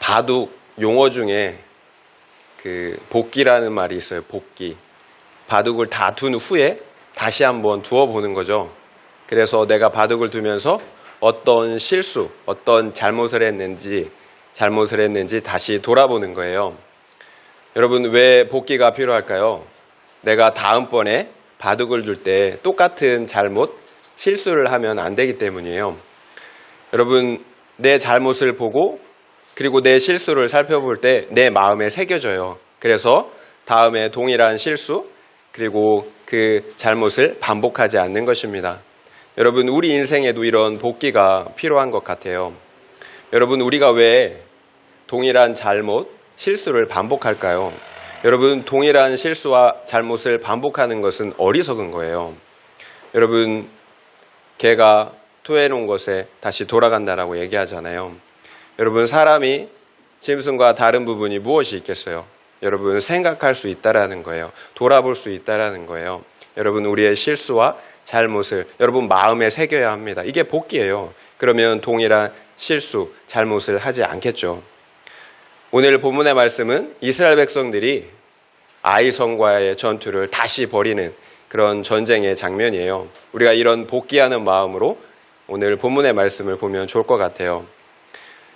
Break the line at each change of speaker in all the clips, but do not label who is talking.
바둑 용어 중에 그 복기라는 말이 있어요. 복기. 바둑을 다 둔 후에 다시 한번 두어보는 거죠. 그래서 내가 바둑을 두면서 어떤 실수, 어떤 잘못을 했는지 다시 돌아보는 거예요. 여러분, 왜 복기가 필요할까요? 내가 다음번에 바둑을 둘 때 똑같은 잘못, 실수를 하면 안 되기 때문이에요. 여러분, 내 잘못을 보고 그리고 내 실수를 살펴볼 때 내 마음에 새겨져요. 그래서 다음에 동일한 실수 그리고 그 잘못을 반복하지 않는 것입니다. 여러분, 우리 인생에도 이런 복기가 필요한 것 같아요. 여러분, 우리가 왜 동일한 잘못, 실수를 반복할까요? 여러분, 동일한 실수와 잘못을 반복하는 것은 어리석은 거예요. 여러분, 개가 토해놓은 것에 다시 돌아간다라고 얘기하잖아요. 여러분, 사람이 짐승과 다른 부분이 무엇이 있겠어요? 여러분, 생각할 수 있다라는 거예요. 돌아볼 수 있다라는 거예요. 여러분, 우리의 실수와 잘못을 여러분 마음에 새겨야 합니다. 이게 복기예요. 그러면 동일한 실수, 잘못을 하지 않겠죠. 오늘 본문의 말씀은 이스라엘 백성들이 아이성과의 전투를 다시 벌이는 그런 전쟁의 장면이에요. 우리가 이런 복기하는 마음으로 오늘 본문의 말씀을 보면 좋을 것 같아요.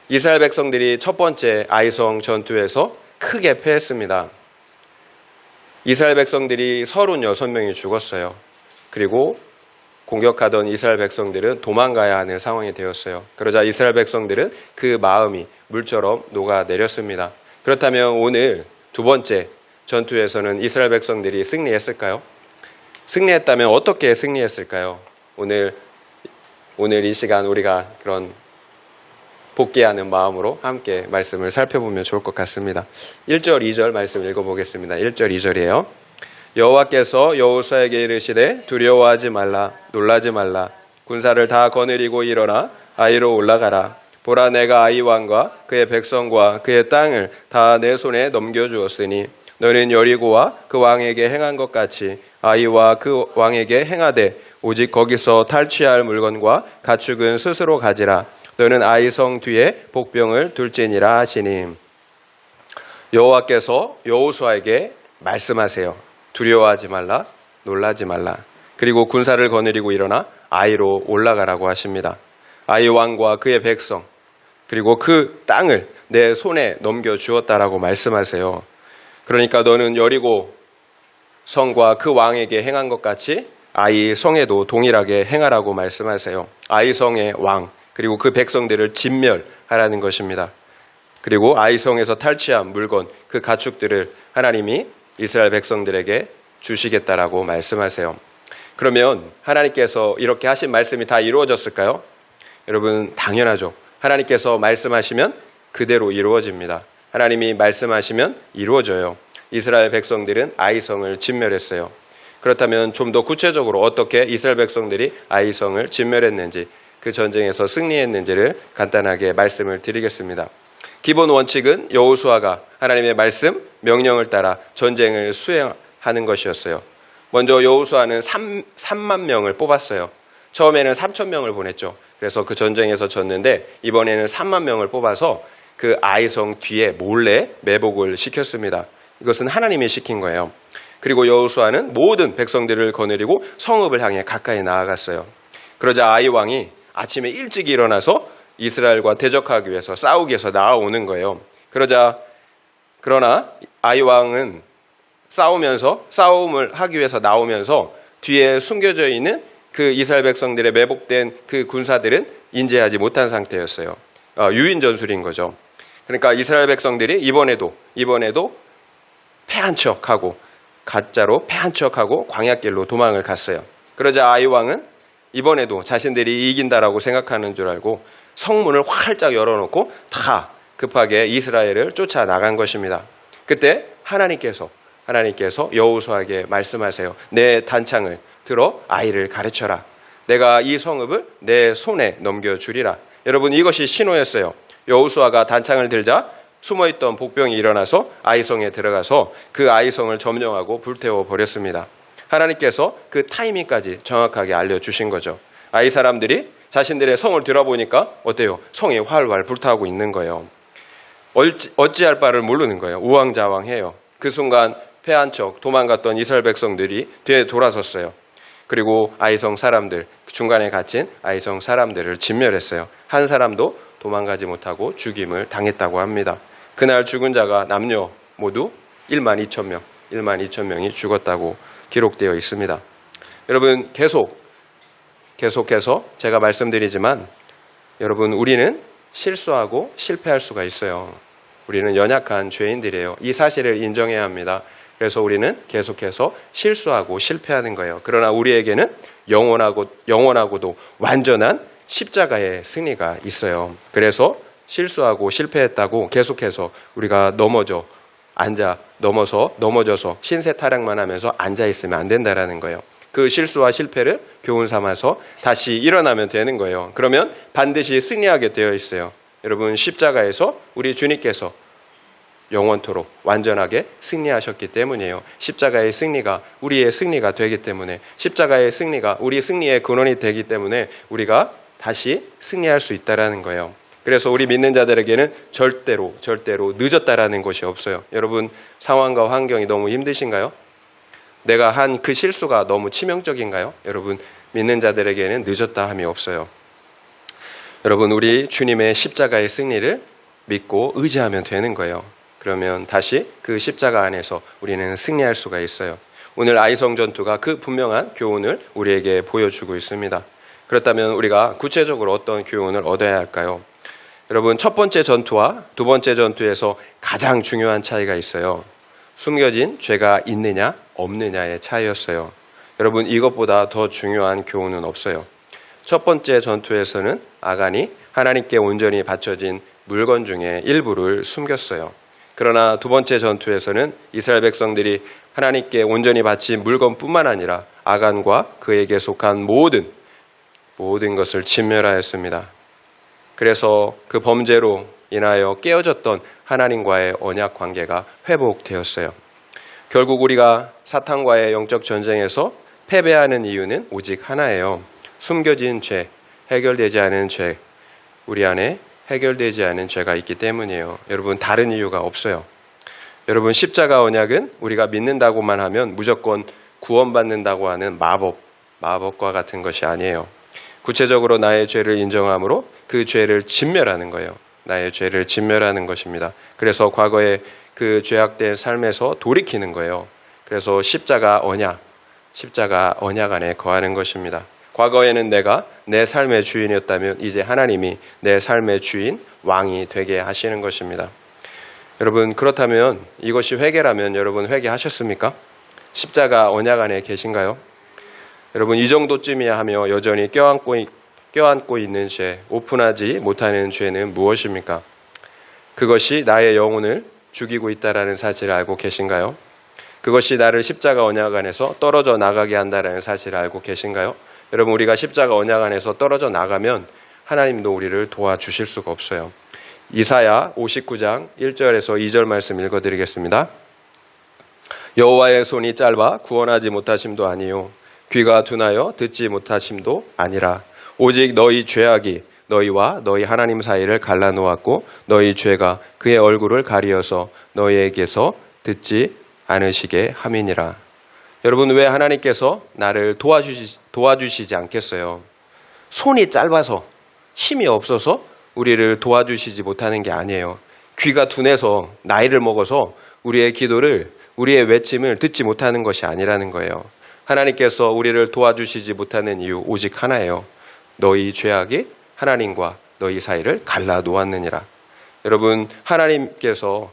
이스라엘 백성들이 첫 번째 아이성 전투에서 크게 패했습니다. 이스라엘 백성들이 36명이 죽었어요. 그리고 공격하던 이스라엘 백성들은 도망가야 하는 상황이 되었어요. 그러자 이스라엘 백성들은 그 마음이 물처럼 녹아내렸습니다. 그렇다면 오늘 두 번째 전투에서는 이스라엘 백성들이 승리했을까요? 승리했다면 어떻게 승리했을까요? 오늘 이 시간 우리가 그런 복귀하는 마음으로 함께 말씀을 살펴보면 좋을 것 같습니다. 1절, 2절 말씀 읽어보겠습니다. 1절, 2절이에요. 여호와께서 여호수아에게 이르시되 두려워하지 말라, 놀라지 말라. 군사를 다 거느리고 일어나 아이로 올라가라. 보라, 내가 아이 왕과 그의 백성과 그의 땅을 다 내 손에 넘겨주었으니 너는 여리고와 그 왕에게 행한 것 같이 아이와 그 왕에게 행하되 오직 거기서 탈취할 물건과 가축은 스스로 가지라. 너는 아이성 뒤에 복병을 둘지니라 하시니. 여호와께서 여호수아에게 말씀하세요. 두려워하지 말라, 놀라지 말라. 그리고 군사를 거느리고 일어나 아이로 올라가라고 하십니다. 아이 왕과 그의 백성 그리고 그 땅을 내 손에 넘겨주었다라고 말씀하세요. 그러니까 너는 여리고 성과 그 왕에게 행한 것 같이 아이 성에도 동일하게 행하라고 말씀하세요. 아이 성의 왕 그리고 그 백성들을 진멸하라는 것입니다. 그리고 아이 성에서 탈취한 물건, 그 가축들을 하나님이 이스라엘 백성들에게 주시겠다라고 말씀하세요. 그러면 하나님께서 이렇게 하신 말씀이 다 이루어졌을까요? 여러분, 당연하죠. 하나님께서 말씀하시면 그대로 이루어집니다. 하나님이 말씀하시면 이루어져요. 이스라엘 백성들은 아이성을 진멸했어요. 그렇다면 좀 더 구체적으로 어떻게 이스라엘 백성들이 아이성을 진멸했는지, 그 전쟁에서 승리했는지를 간단하게 말씀을 드리겠습니다. 기본 원칙은 여호수아가 하나님의 말씀, 명령을 따라 전쟁을 수행하는 것이었어요. 먼저 여호수아는 3만 명을 뽑았어요. 처음에는 3천 명을 보냈죠. 그래서 그 전쟁에서 졌는데 이번에는 3만 명을 뽑아서 그 아이성 뒤에 몰래 매복을 시켰습니다. 이것은 하나님이 시킨 거예요. 그리고 여호수아는 모든 백성들을 거느리고 성읍을 향해 가까이 나아갔어요. 그러자 아이 왕이 아침에 일찍 일어나서 이스라엘과 대적하기 위해서 싸우기 위해서 나아오는 거예요. 그러나 아이 왕은 싸움을 하기 위해서 나오면서 뒤에 숨겨져 있는 그 이스라엘 백성들의 매복된 그 군사들은 인지하지 못한 상태였어요. 유인 전술인 거죠. 그러니까 이스라엘 백성들이 이번에도 패한 척하고 가짜로 패한 척하고 광야길로 도망을 갔어요. 그러자 아이 왕은 이번에도 자신들이 이긴다라고 생각하는 줄 알고 성문을 활짝 열어놓고 다 급하게 이스라엘을 쫓아나간 것입니다. 그때 하나님께서 여호수아에게 말씀하세요. 내 단창을 들어 아이를 가르쳐라. 내가 이 성읍을 내 손에 넘겨주리라. 여러분, 이것이 신호였어요. 여호수아가 단창을 들자 숨어있던 복병이 일어나서 아이성에 들어가서 그 아이성을 점령하고 불태워 버렸습니다. 하나님께서 그 타이밍까지 정확하게 알려주신 거죠. 아이 사람들이 자신들의 성을 들어보니까 어때요? 성이 활활 불타고 있는 거예요. 어찌할 바를 모르는 거예요. 우왕좌왕해요. 그 순간 패한 척 도망갔던 이스라엘 백성들이 뒤에 돌아섰어요. 그리고 아이성 사람들, 중간에 갇힌 아이성 사람들을 진멸했어요. 한 사람도 도망가지 못하고 죽임을 당했다고 합니다. 그날 죽은 자가 남녀 모두 1만 2천 명, 1만 2천 명이 죽었다고 기록되어 있습니다. 여러분 계속해서 제가 말씀드리지만 여러분 우리는 실수하고 실패할 수가 있어요. 우리는 연약한 죄인들이에요. 이 사실을 인정해야 합니다. 그래서 우리는 계속해서 실수하고 실패하는 거예요. 그러나 우리에게는 영원하고도 완전한 십자가의 승리가 있어요. 그래서 실수하고 실패했다고 계속해서 우리가 넘어져서 신세 타령만 하면서 앉아 있으면 안 된다라는 거예요. 그 실수와 실패를 교훈 삼아서 다시 일어나면 되는 거예요. 그러면 반드시 승리하게 되어 있어요. 여러분 십자가에서 우리 주님께서 영원토록 완전하게 승리하셨기 때문이에요. 십자가의 승리가 우리의 승리가 되기 때문에, 십자가의 승리가 우리 승리의 근원이 되기 때문에 우리가 다시 승리할 수 있다라는 거예요. 그래서 우리 믿는 자들에게는 절대로 늦었다라는 것이 없어요. 여러분 상황과 환경이 너무 힘드신가요? 내가 한 그 실수가 너무 치명적인가요? 여러분 믿는 자들에게는 늦었다 함이 없어요. 여러분 우리 주님의 십자가의 승리를 믿고 의지하면 되는 거예요. 그러면 다시 그 십자가 안에서 우리는 승리할 수가 있어요. 오늘 아이성 전투가 그 분명한 교훈을 우리에게 보여주고 있습니다. 그렇다면 우리가 구체적으로 어떤 교훈을 얻어야 할까요? 여러분 첫 번째 전투와 두 번째 전투에서 가장 중요한 차이가 있어요. 숨겨진 죄가 있느냐 없느냐의 차이였어요. 여러분 이것보다 더 중요한 교훈은 없어요. 첫 번째 전투에서는 아간이 하나님께 온전히 바쳐진 물건 중에 일부를 숨겼어요. 그러나 두 번째 전투에서는 이스라엘 백성들이 하나님께 온전히 바친 물건뿐만 아니라 아간과 그에게 속한 모든 것을 진멸하였습니다. 그래서 그 범죄로 인하여 깨어졌던 하나님과의 언약 관계가 회복되었어요. 결국 우리가 사탄과의 영적 전쟁에서 패배하는 이유는 오직 하나예요. 숨겨진 죄, 해결되지 않은 죄, 우리 안에 해결되지 않은 죄가 있기 때문이에요. 여러분 다른 이유가 없어요. 여러분 십자가 언약은 우리가 믿는다고만 하면 무조건 구원받는다고 하는 마법과 같은 것이 아니에요. 구체적으로 나의 죄를 인정함으로 그 죄를 진멸하는 거예요. 나의 죄를 진멸하는 것입니다. 그래서 과거의 그 죄악된 삶에서 돌이키는 거예요. 그래서 십자가 언약 안에 거하는 것입니다. 과거에는 내가 내 삶의 주인이었다면 이제 하나님이 내 삶의 주인, 왕이 되게 하시는 것입니다. 여러분 그렇다면 이것이 회개라면 여러분 회개하셨습니까? 십자가 언약 안에 계신가요? 여러분 이 정도쯤이야 하며 여전히 껴안고 있는 죄, 오픈하지 못하는 죄는 무엇입니까? 그것이 나의 영혼을 죽이고 있다는 사실을 알고 계신가요? 그것이 나를 십자가 언약 안에서 떨어져 나가게 한다는 사실을 알고 계신가요? 여러분 우리가 십자가 언약 안에서 떨어져 나가면 하나님도 우리를 도와주실 수가 없어요. 이사야 59장 1절에서 2절 말씀 읽어드리겠습니다. 여호와의 손이 짧아 구원하지 못하심도 아니요 귀가 둔하여 듣지 못하심도 아니라 오직 너희 죄악이 너희와 너희 하나님 사이를 갈라놓았고 너희 죄가 그의 얼굴을 가리어서 너희에게서 듣지 않으시게 함이니라. 여러분 왜 하나님께서 나를 도와주시지 않겠어요? 손이 짧아서 힘이 없어서 우리를 도와주시지 못하는 게 아니에요. 귀가 둔해서 나이를 먹어서 우리의 기도를 우리의 외침을 듣지 못하는 것이 아니라는 거예요. 하나님께서 우리를 도와주시지 못하는 이유 오직 하나예요. 너희 죄악이 하나님과 너희 사이를 갈라 놓았느니라. 여러분 하나님께서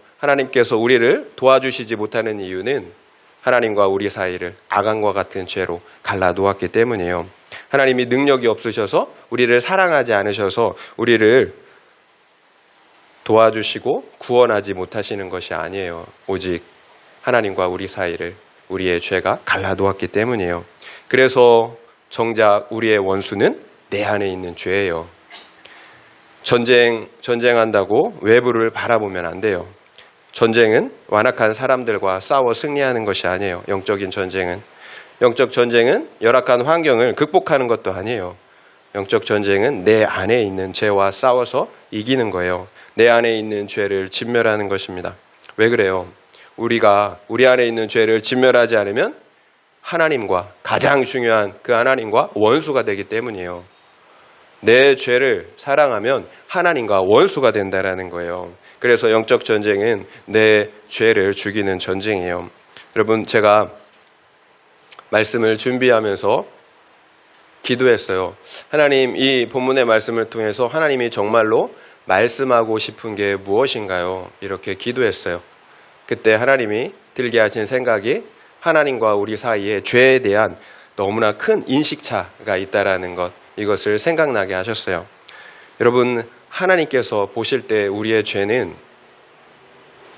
우리를 도와주시지 못하는 이유는 하나님과 우리 사이를 아간과 같은 죄로 갈라 놓았기 때문이에요. 하나님이 능력이 없으셔서 우리를 사랑하지 않으셔서 우리를 도와주시고 구원하지 못하시는 것이 아니에요. 오직 하나님과 우리 사이를 우리의 죄가 갈라 놓았기 때문이에요. 그래서 정작 우리의 원수는 내 안에 있는 죄예요. 전쟁한다고 외부를 바라보면 안 돼요. 전쟁은 완악한 사람들과 싸워 승리하는 것이 아니에요. 영적 전쟁은 열악한 환경을 극복하는 것도 아니에요. 영적 전쟁은 내 안에 있는 죄와 싸워서 이기는 거예요. 내 안에 있는 죄를 진멸하는 것입니다. 왜 그래요? 우리가 우리 안에 있는 죄를 진멸하지 않으면 하나님과 가장 중요한 그 하나님과 원수가 되기 때문이에요. 내 죄를 사랑하면 하나님과 원수가 된다라는 거예요. 그래서 영적 전쟁은 내 죄를 죽이는 전쟁이에요. 여러분, 제가 말씀을 준비하면서 기도했어요. 하나님, 이 본문의 말씀을 통해서 하나님이 정말로 말씀하고 싶은 게 무엇인가요? 이렇게 기도했어요. 그때 하나님이 들게 하신 생각이 하나님과 우리 사이에 죄에 대한 너무나 큰 인식차가 있다라는 것, 이것을 생각나게 하셨어요. 여러분, 하나님께서 보실 때 우리의 죄는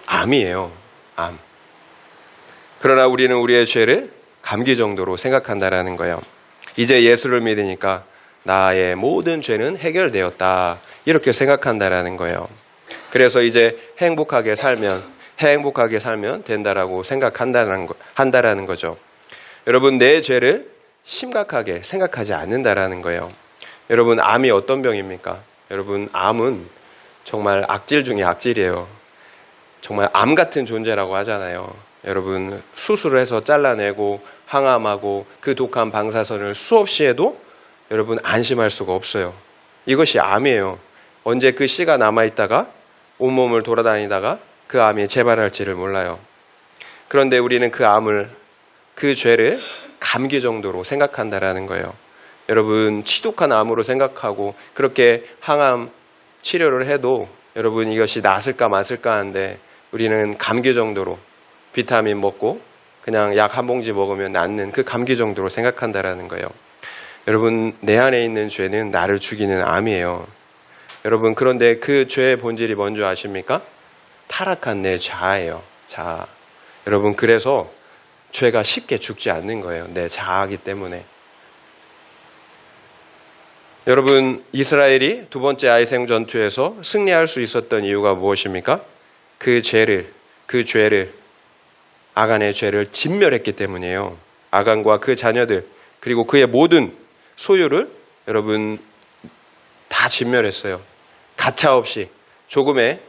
암이에요. 암. 그러나 우리는 우리의 죄를 감기 정도로 생각한다라는 거예요. 이제 예수를 믿으니까 나의 모든 죄는 해결되었다, 이렇게 생각한다라는 거예요. 그래서 이제 행복하게 살면 된다라고 한다라는 거죠. 여러분, 내 죄를 심각하게 생각하지 않는다라는 거예요. 여러분, 암이 어떤 병입니까? 여러분, 암은 정말 악질 중에 악질이에요. 정말 암 같은 존재라고 하잖아요. 여러분, 수술을 해서 잘라내고 항암하고 그 독한 방사선을 수없이 해도 여러분 안심할 수가 없어요. 이것이 암이에요. 언제 그 씨가 남아있다가 온몸을 돌아다니다가 그 암이 재발할지를 몰라요. 그런데 우리는 그 죄를 감기 정도로 생각한다라는 거예요. 여러분, 치독한 암으로 생각하고 그렇게 항암 치료를 해도 여러분 이것이 낫을까 마실까 하는데 우리는 감기 정도로 비타민 먹고 그냥 약 한 봉지 먹으면 낫는 그 감기 정도로 생각한다라는 거예요. 여러분, 내 안에 있는 죄는 나를 죽이는 암이에요. 여러분, 그런데 그 죄의 본질이 뭔지 아십니까? 타락한 내 자아예요. 자아. 여러분, 그래서 죄가 쉽게 죽지 않는 거예요. 내 자아이기 때문에. 여러분, 이스라엘이 두 번째 아이생 전투에서 승리할 수 있었던 이유가 무엇입니까? 그 죄를 아간의 죄를 진멸했기 때문이에요. 아간과 그 자녀들 그리고 그의 모든 소유를 여러분 다 진멸했어요. 가차 없이 조금의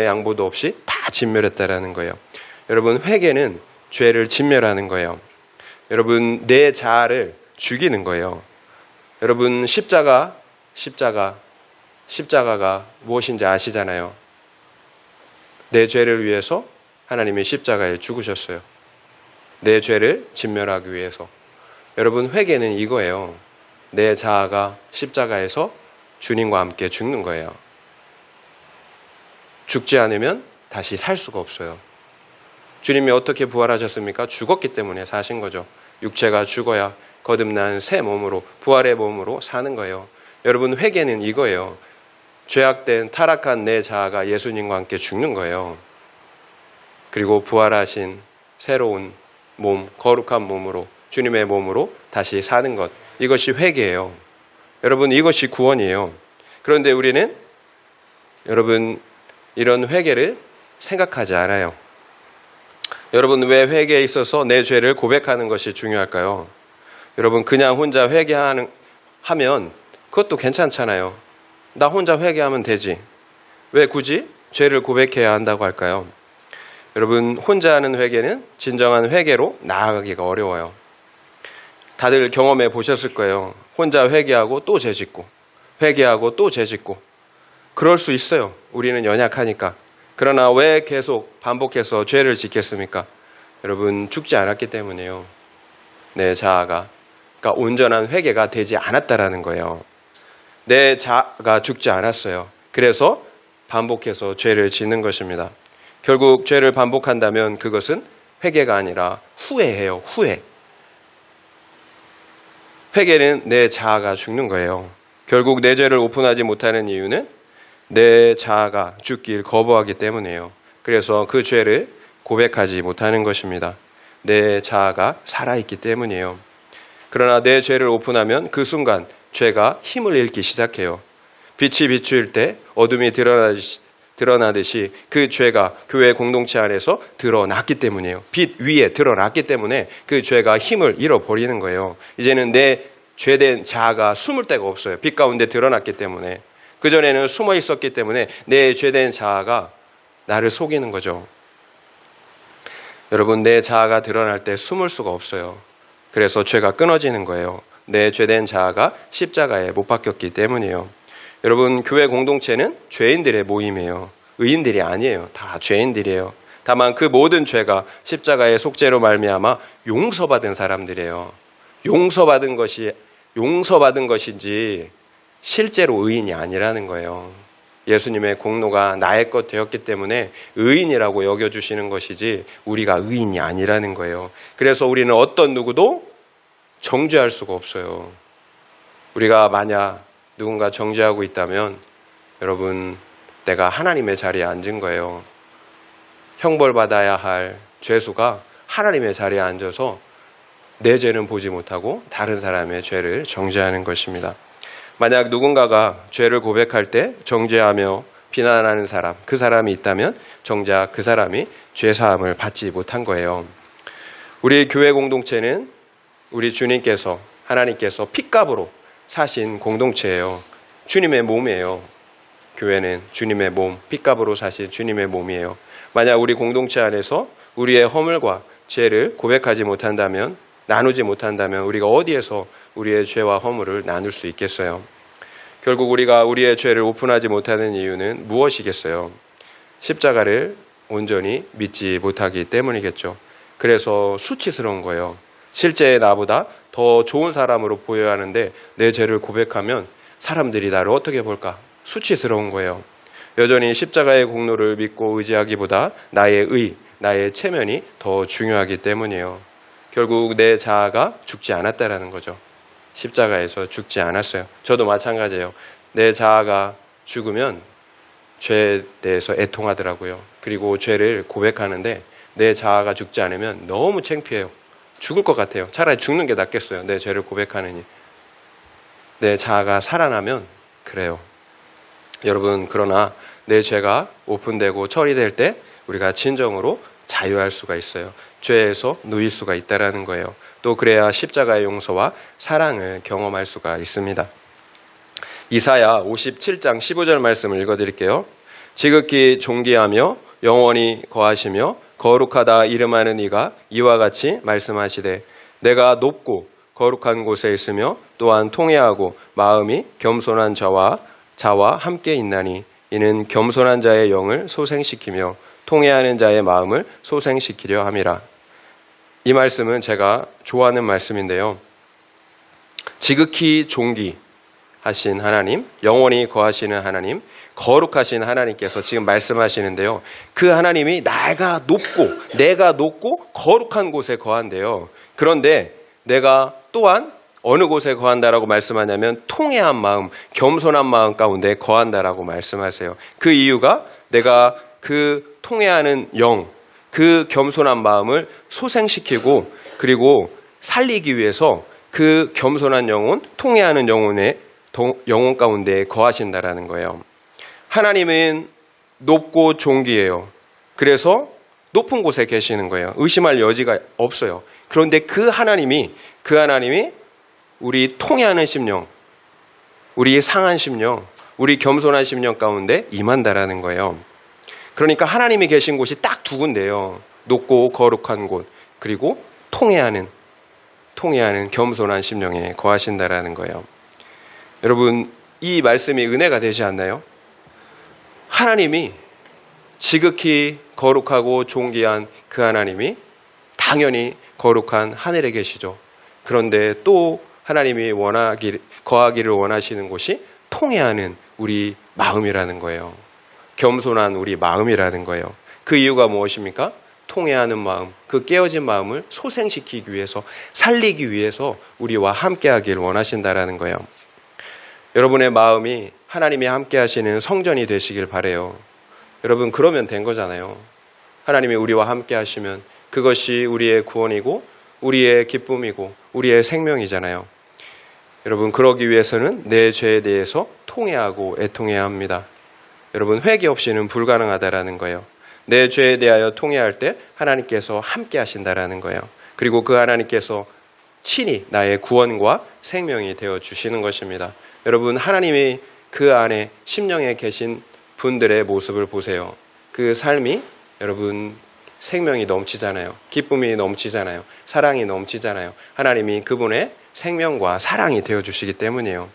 양보도 없이 다 진멸했다라는 거예요. 여러분, 회개는 죄를 진멸하는 거예요. 여러분, 내 자아를 죽이는 거예요. 여러분, 십자가가 무엇인지 아시잖아요. 내 죄를 위해서 하나님이 십자가에 죽으셨어요. 내 죄를 진멸하기 위해서. 여러분, 회개는 이거예요. 내 자아가 십자가에서 주님과 함께 죽는 거예요. 죽지 않으면 다시 살 수가 없어요. 주님이 어떻게 부활하셨습니까? 죽었기 때문에 사신 거죠. 육체가 죽어야 거듭난 새 몸으로, 부활의 몸으로 사는 거예요. 여러분, 회개는 이거예요. 죄악된 타락한 내 자아가 예수님과 함께 죽는 거예요. 그리고 부활하신 새로운 몸, 거룩한 몸으로, 주님의 몸으로 다시 사는 것, 이것이 회개예요. 여러분, 이것이 구원이에요. 그런데 우리는 여러분 이런 회개를 생각하지 않아요. 여러분, 왜 회개에 있어서 내 죄를 고백하는 것이 중요할까요? 여러분, 그냥 혼자 회개하면 그것도 괜찮잖아요. 나 혼자 회개하면 되지. 왜 굳이 죄를 고백해야 한다고 할까요? 여러분, 혼자 하는 회개는 진정한 회개로 나아가기가 어려워요. 다들 경험해 보셨을 거예요. 혼자 회개하고 또 죄짓고, 회개하고 또 죄짓고. 그럴 수 있어요. 우리는 연약하니까. 그러나 왜 계속 반복해서 죄를 짓겠습니까? 여러분, 죽지 않았기 때문이에요. 내 자아가. 그러니까 온전한 회개가 되지 않았다라는 거예요. 내 자아가 죽지 않았어요. 그래서 반복해서 죄를 짓는 것입니다. 결국 죄를 반복한다면 그것은 회개가 아니라 후회예요. 후회. 회개는 내 자아가 죽는 거예요. 결국 내 죄를 오픈하지 못하는 이유는 내 자아가 죽길 거부하기 때문이에요. 그래서 그 죄를 고백하지 못하는 것입니다. 내 자아가 살아있기 때문이에요. 그러나 내 죄를 오픈하면 그 순간 죄가 힘을 잃기 시작해요. 빛이 비추일 때 어둠이 드러나듯이 그 죄가 교회 공동체 안에서 드러났기 때문이에요. 빛 위에 드러났기 때문에 그 죄가 힘을 잃어버리는 거예요. 이제는 내 죄된 자아가 숨을 데가 없어요. 빛 가운데 드러났기 때문에. 그전에는 숨어 있었기 때문에 내 죄된 자아가 나를 속이는 거죠. 여러분, 내 자아가 드러날 때 숨을 수가 없어요. 그래서 죄가 끊어지는 거예요. 내 죄된 자아가 십자가에 못 박혔기 때문이에요. 여러분, 교회 공동체는 죄인들의 모임이에요. 의인들이 아니에요. 다 죄인들이에요. 다만 그 모든 죄가 십자가의 속죄로 말미암아 용서받은 사람들이에요. 용서받은 것인지 실제로 의인이 아니라는 거예요. 예수님의 공로가 나의 것 되었기 때문에 의인이라고 여겨주시는 것이지 우리가 의인이 아니라는 거예요. 그래서 우리는 어떤 누구도 정죄할 수가 없어요. 우리가 만약 누군가 정죄하고 있다면 여러분, 내가 하나님의 자리에 앉은 거예요. 형벌받아야 할 죄수가 하나님의 자리에 앉아서 내 죄는 보지 못하고 다른 사람의 죄를 정죄하는 것입니다. 만약 누군가가 죄를 고백할 때 정죄하며 비난하는 사람, 그 사람이 있다면 정작 그 사람이 죄사함을 받지 못한 거예요. 우리 교회 공동체는 우리 주님께서, 하나님께서 핏값으로 사신 공동체예요. 주님의 몸이에요. 교회는 주님의 몸, 핏값으로 사신 주님의 몸이에요. 만약 우리 공동체 안에서 우리의 허물과 죄를 고백하지 못한다면, 나누지 못한다면 우리가 어디에서 우리의 죄와 허물을 나눌 수 있겠어요? 결국 우리가 우리의 죄를 오픈하지 못하는 이유는 무엇이겠어요? 십자가를 온전히 믿지 못하기 때문이겠죠. 그래서 수치스러운 거예요. 실제 나보다 더 좋은 사람으로 보여야 하는데 내 죄를 고백하면 사람들이 나를 어떻게 볼까? 수치스러운 거예요. 여전히 십자가의 공로를 믿고 의지하기보다 나의 의, 나의 체면이 더 중요하기 때문이에요. 결국 내 자아가 죽지 않았다라는 거죠. 십자가에서 죽지 않았어요. 저도 마찬가지예요. 내 자아가 죽으면 죄에 대해서 애통하더라고요. 그리고 죄를 고백하는데 내 자아가 죽지 않으면 너무 창피해요. 죽을 것 같아요. 차라리 죽는 게 낫겠어요. 내 죄를 고백하느니. 내 자아가 살아나면 그래요. 여러분, 그러나 내 죄가 오픈되고 처리될 때 우리가 진정으로 자유할 수가 있어요. 죄에서 누일 수가 있다라는 거예요. 또 그래야 십자가의 용서와 사랑을 경험할 수가 있습니다. 이사야 57장 15절 말씀을 읽어드릴게요. 지극히 존귀하며 영원히 거하시며 거룩하다 이름하는 이가 이와 같이 말씀하시되 내가 높고 거룩한 곳에 있으며 또한 통회하고 마음이 겸손한 자와 함께 있나니 이는 겸손한 자의 영을 소생시키며 통회하는 자의 마음을 소생시키려 함이라. 이 말씀은 제가 좋아하는 말씀인데요. 지극히 존귀하신 하나님, 영원히 거하시는 하나님, 거룩하신 하나님께서 지금 말씀하시는데요. 그 하나님이 내가 높고 거룩한 곳에 거한대요. 그런데 내가 또한 어느 곳에 거한다라고 말씀하냐면 통회한 마음, 겸손한 마음 가운데 거한다라고 말씀하세요. 그 이유가 내가 그 통회하는 영, 그 겸손한 마음을 소생시키고 그리고 살리기 위해서 그 겸손한 영혼, 통회하는 영혼 가운데 거하신다라는 거예요. 하나님은 높고 존귀해요. 그래서 높은 곳에 계시는 거예요. 의심할 여지가 없어요. 그런데 그 하나님이 우리 통회하는 심령, 우리 상한 심령, 우리 겸손한 심령 가운데 임한다라는 거예요. 그러니까 하나님이 계신 곳이 딱 두 군데예요. 높고 거룩한 곳, 그리고 통회하는 겸손한 심령에 거하신다라는 거예요. 여러분, 이 말씀이 은혜가 되지 않나요? 하나님이 지극히 거룩하고 존귀한 그 하나님이 당연히 거룩한 하늘에 계시죠. 그런데 또 하나님이 거하기를 원하시는 곳이 통회하는 우리 마음이라는 거예요. 겸손한 우리 마음이라는 거예요. 그 이유가 무엇입니까? 통회하는 마음, 그 깨어진 마음을 소생시키기 위해서, 살리기 위해서 우리와 함께하기를 원하신다라는 거예요. 여러분의 마음이 하나님이 함께하시는 성전이 되시길 바라요. 여러분, 그러면 된 거잖아요. 하나님이 우리와 함께하시면 그것이 우리의 구원이고 우리의 기쁨이고 우리의 생명이잖아요. 여러분, 그러기 위해서는 내 죄에 대해서 통회하고 애통해야 합니다. 여러분, 회개 없이는 불가능하다라는 거예요. 내 죄에 대하여 통회할 때 하나님께서 함께 하신다라는 거예요. 그리고 그 하나님께서 친히 나의 구원과 생명이 되어 주시는 것입니다. 여러분, 하나님이 그 안에 심령에 계신 분들의 모습을 보세요. 그 삶이 여러분 생명이 넘치잖아요. 기쁨이 넘치잖아요. 사랑이 넘치잖아요. 하나님이 그분의 생명과 사랑이 되어주시기 때문이에요.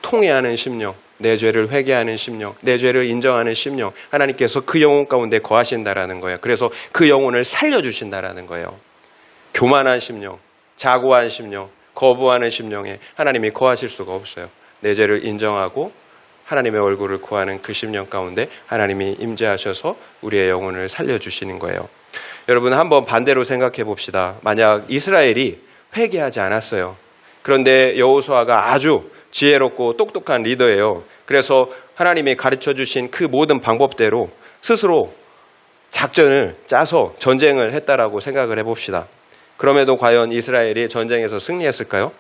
통회하는 심령, 내 죄를 회개하는 심령, 내 죄를 인정하는 심령, 하나님께서 그 영혼 가운데 거하신다라는 거예요. 그래서 그 영혼을 살려주신다라는 거예요. 교만한 심령, 자고한 심령, 거부하는 심령에 하나님이 거하실 수가 없어요. 내 죄를 인정하고 하나님의 얼굴을 구하는 그 심령 가운데 하나님이 임재하셔서 우리의 영혼을 살려주시는 거예요. 여러분 한번 반대로 생각해 봅시다. 만약 이스라엘이 회개하지 않았어요. 그런데 여호수아가 아주 지혜롭고 똑똑한 리더예요. 그래서 하나님이 가르쳐 주신 그 모든 방법대로 스스로 작전을 짜서 전쟁을 했다라고 생각을 해봅시다. 그럼에도 과연 이스라엘이 전쟁에서 승리했을까요?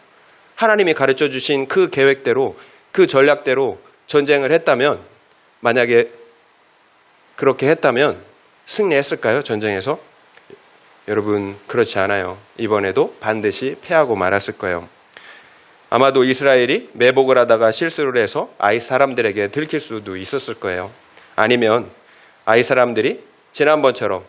하나님이 가르쳐 주신 그 계획대로, 그 전략대로 전쟁을 했다면, 만약에 그렇게 했다면 승리했을까요? 전쟁에서? 여러분 그렇지 않아요. 이번에도 반드시 패하고 말았을 거예요. 아마도 이스라엘이 매복을 하다가 실수를 해서 아이 사람들에게 들킬 수도 있었을 거예요. 아니면 아이 사람들이 지난번처럼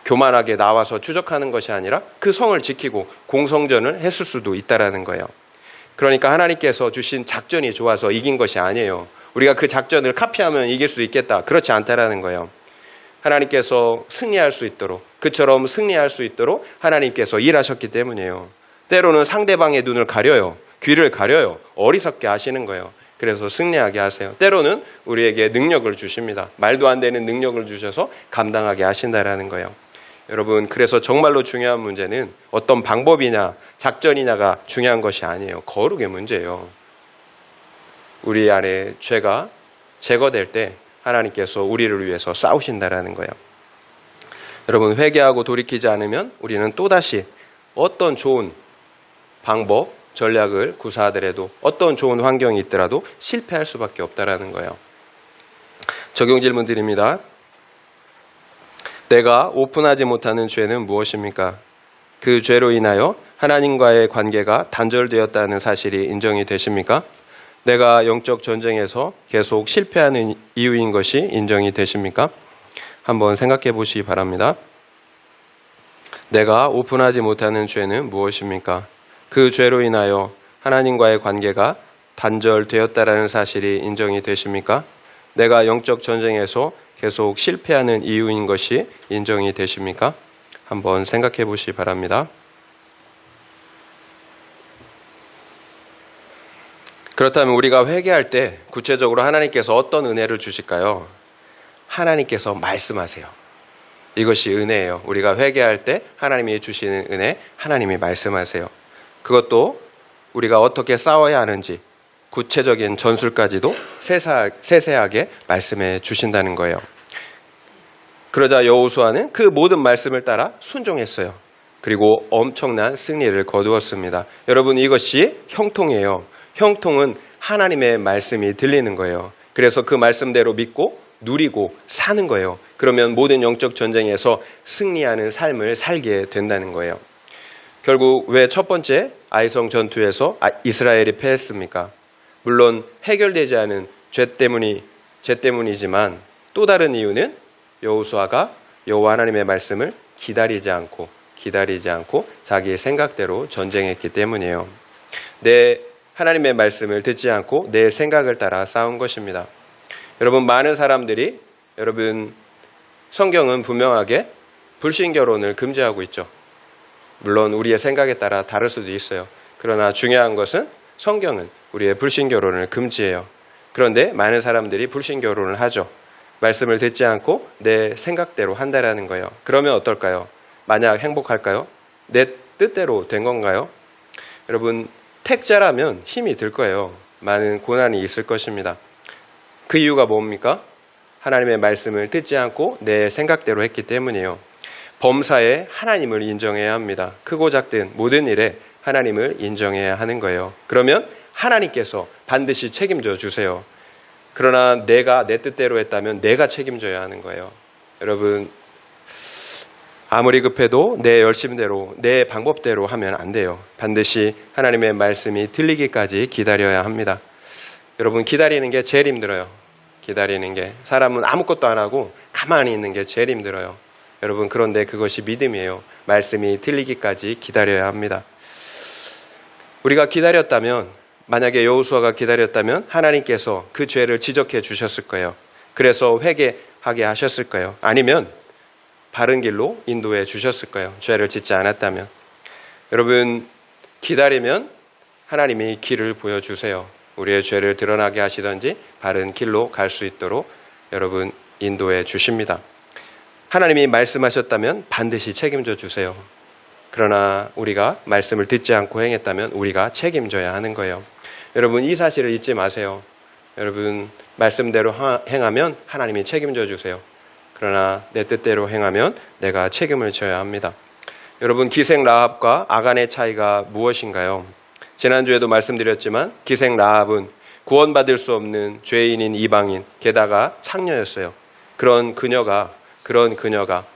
교만하게 나와서 추적하는 것이 아니라 그 성을 지키고 공성전을 했을 수도 있다라는 거예요. 그러니까 하나님께서 주신 작전이 좋아서 이긴 것이 아니에요. 우리가 그 작전을 카피하면 이길 수 있겠다. 그렇지 않다라는 거예요. 하나님께서 승리할 수 있도록, 그처럼 승리할 수 있도록 하나님께서 일하셨기 때문이에요. 때로는 상대방의 눈을 가려요. 귀를 가려요. 어리석게 하시는 거예요. 그래서 승리하게 하세요. 때로는 우리에게 능력을 주십니다. 말도 안 되는 능력을 주셔서 감당하게 하신다라는 거예요. 여러분, 그래서 정말로 중요한 문제는 어떤 방법이냐 작전이냐가 중요한 것이 아니에요. 거룩의 문제예요. 우리 안에 죄가 제거될 때 하나님께서 우리를 위해서 싸우신다라는 거예요. 여러분, 회개하고 돌이키지 않으면 우리는 또다시 어떤 좋은 방법, 전략을 구사하더라도, 어떤 좋은 환경이 있더라도 실패할 수밖에 없다라는 거예요. 적용 질문 드립니다. 내가 오픈하지 못하는 죄는 무엇입니까? 그 죄로 인하여 하나님과의 관계가 단절되었다는 사실이 인정이 되십니까? 내가 영적 전쟁에서 계속 실패하는 이유인 것이 인정이 되십니까? 한번 생각해 보시기 바랍니다. 내가 오픈하지 못하는 죄는 무엇입니까? 그 죄로 인하여 하나님과의 관계가 단절되었다는 사실이 인정이 되십니까? 내가 영적 전쟁에서 계속 실패하는 이유인 것이 인정이 되십니까? 한번 생각해 보시기 바랍니다. 그렇다면 우리가 회개할 때 구체적으로 하나님께서 어떤 은혜를 주실까요? 하나님께서 말씀하세요. 이것이 은혜예요. 우리가 회개할 때 하나님이 주시는 은혜, 하나님이 말씀하세요. 그것도 우리가 어떻게 싸워야 하는지 구체적인 전술까지도 세세하게 말씀해 주신다는 거예요. 그러자 여호수아는 그 모든 말씀을 따라 순종했어요. 그리고 엄청난 승리를 거두었습니다. 여러분, 이것이 형통이에요. 형통은 하나님의 말씀이 들리는 거예요. 그래서 그 말씀대로 믿고 누리고 사는 거예요. 그러면 모든 영적 전쟁에서 승리하는 삶을 살게 된다는 거예요. 결국 왜 첫 번째 아이성 전투에서 이스라엘이 패했습니까? 물론 해결되지 않은 죄 때문이지만 또 다른 이유는 여호수아가 여호와 하나님의 말씀을 기다리지 않고 자기의 생각대로 전쟁했기 때문이에요. 내 하나님의 말씀을 듣지 않고 내 생각을 따라 싸운 것입니다. 여러분, 많은 사람들이 성경은 분명하게 불신 결혼을 금지하고 있죠. 물론 우리의 생각에 따라 다를 수도 있어요. 그러나 중요한 것은 성경은 우리의 불신 결혼을 금지해요. 그런데 많은 사람들이 불신 결혼을 하죠. 말씀을 듣지 않고 내 생각대로 한다라는 거예요. 그러면 어떨까요? 만약 행복할까요? 내 뜻대로 된 건가요? 여러분, 택자라면 힘이 들 거예요. 많은 고난이 있을 것입니다. 그 이유가 뭡니까? 하나님의 말씀을 듣지 않고 내 생각대로 했기 때문이에요. 범사에 하나님을 인정해야 합니다. 크고 작든 모든 일에 하나님을 인정해야 하는 거예요. 그러면 하나님께서 반드시 책임져 주세요. 그러나 내가 내 뜻대로 했다면 내가 책임져야 하는 거예요. 여러분, 아무리 급해도 내 열심대로, 내 방법대로 하면 안 돼요. 반드시 하나님의 말씀이 들리기까지 기다려야 합니다. 여러분, 기다리는 게 제일 힘들어요. 기다리는 게. 사람은 아무것도 안 하고 가만히 있는 게 제일 힘들어요. 여러분, 그런데 그것이 믿음이에요. 말씀이 들리기까지 기다려야 합니다. 우리가 기다렸다면, 만약에 여호수아가 기다렸다면 하나님께서 그 죄를 지적해 주셨을 거예요. 그래서 회개하게 하셨을 거예요. 아니면 바른 길로 인도해 주셨을 거예요. 죄를 짓지 않았다면. 여러분, 기다리면 하나님이 길을 보여주세요. 우리의 죄를 드러나게 하시든지 바른 길로 갈 수 있도록 여러분 인도해 주십니다. 하나님이 말씀하셨다면 반드시 책임져 주세요. 그러나 우리가 말씀을 듣지 않고 행했다면 우리가 책임져야 하는 거예요. 여러분, 이 사실을 잊지 마세요. 여러분, 말씀대로 행하면 하나님이 책임져 주세요. 그러나 내 뜻대로 행하면 내가 책임을 져야 합니다. 여러분, 기생 라합과 아간의 차이가 무엇인가요? 지난주에도 말씀드렸지만 기생 라합은 구원받을 수 없는 죄인인 이방인, 게다가 창녀였어요. 그런 그녀가